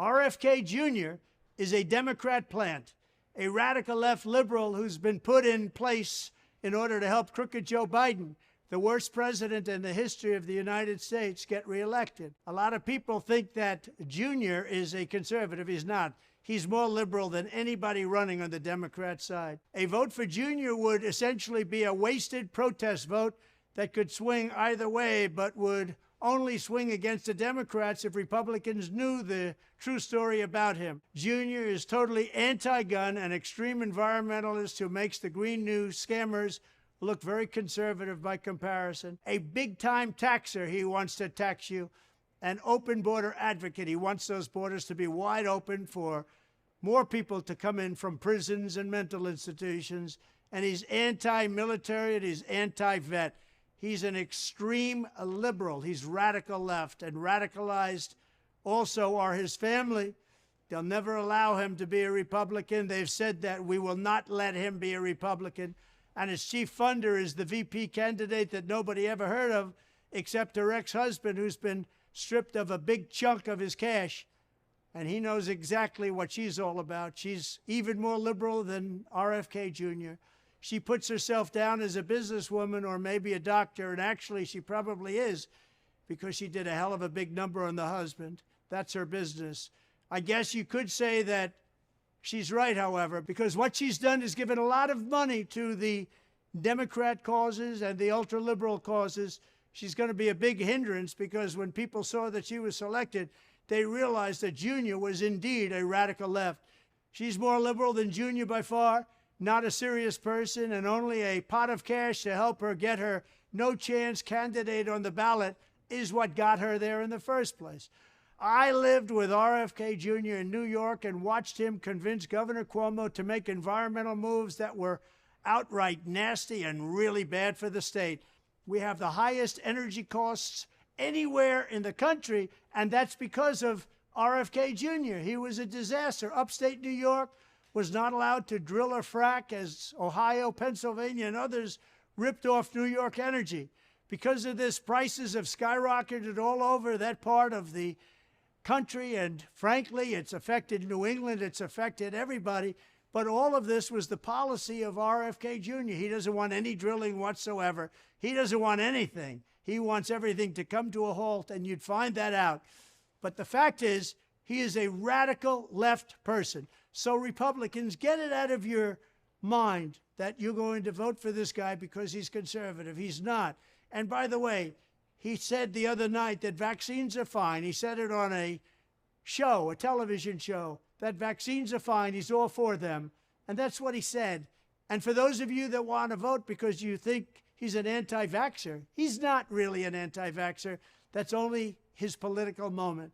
RFK Jr. is a Democrat plant, a radical left liberal who's been put in place in order to help crooked Joe Biden, the worst president in the history of the United States, get reelected. A lot of people think that Jr. is a conservative. He's not. He's more liberal than anybody running on the Democrat side. A vote for Jr. would essentially be a wasted protest vote that could swing either way, but would only swing against the Democrats if Republicans knew the true story about him. Jr. is totally anti-gun, an extreme environmentalist who makes the Green New scammers look very conservative by comparison. A big-time taxer, he wants to tax you. An open border advocate, he wants those borders to be wide open for more people to come in from prisons and mental institutions. And he's anti-military and he's anti-vet. He's an extreme liberal. He's radical left, and radicalized also are his family. They'll never allow him to be a Republican. They've said that we will not let him be a Republican. And his chief funder is the VP candidate that nobody ever heard of except her ex-husband, who's been stripped of a big chunk of his cash. And he knows exactly what she's all about. She's even more liberal than RFK Jr. She puts herself down as a businesswoman or maybe a doctor, and actually she probably is, because she did a hell of a big number on the husband. That's her business. I guess you could say that she's right, however, because what she's done is given a lot of money to the Democrat causes and the ultra-liberal causes. She's going to be a big hindrance, because when people saw that she was selected, they realized that Jr. was indeed a radical left. She's more liberal than Jr. by far. Not a serious person, and only a pot of cash to help her get her no-chance candidate on the ballot is what got her there in the first place. I lived with RFK Jr. in New York and watched him convince Governor Cuomo to make environmental moves that were outright nasty and really bad for the state. We have the highest energy costs anywhere in the country, and that's because of RFK Jr. He was a disaster. Upstate New York was not allowed to drill or frack as Ohio, Pennsylvania, and others ripped off New York energy. Because of this, prices have skyrocketed all over that part of the country, and frankly, it's affected New England, it's affected everybody. But all of this was the policy of RFK Jr. He doesn't want any drilling whatsoever. He doesn't want anything. He wants everything to come to a halt, and you'd find that out. But the fact is, he is a radical left person. So Republicans, get it out of your mind that you're going to vote for this guy because he's conservative. He's not. And by the way, he said the other night that vaccines are fine. He said it on a show, a television show, that vaccines are fine. He's all for them. And that's what he said. And for those of you that want to vote because you think he's an anti-vaxxer, he's not really an anti-vaxxer. That's only his political moment.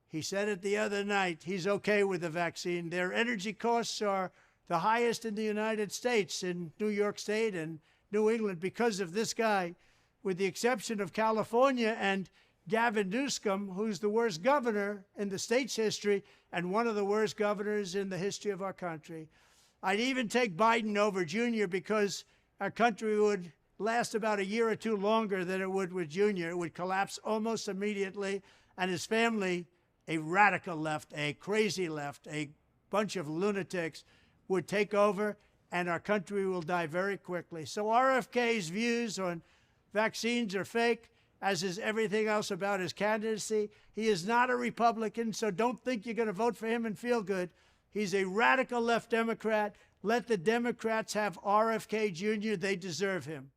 He said it the other night. He's okay with the vaccine. Their energy costs are the highest in the United States, in New York State and New England, because of this guy, with the exception of California and Gavin Newsom, who's the worst governor in the state's history and one of the worst governors in the history of our country. I'd even take Biden over Jr. because our country would last about a year or two longer than it would with Jr. It would collapse almost immediately, and his family, a radical left, a crazy left, a bunch of lunatics, would take over, and our country will die very quickly. So RFK's views on vaccines are fake, as is everything else about his candidacy. He is not a Republican, so don't think you're going to vote for him and feel good. He's a radical left Democrat. Let the Democrats have RFK Jr. They deserve him.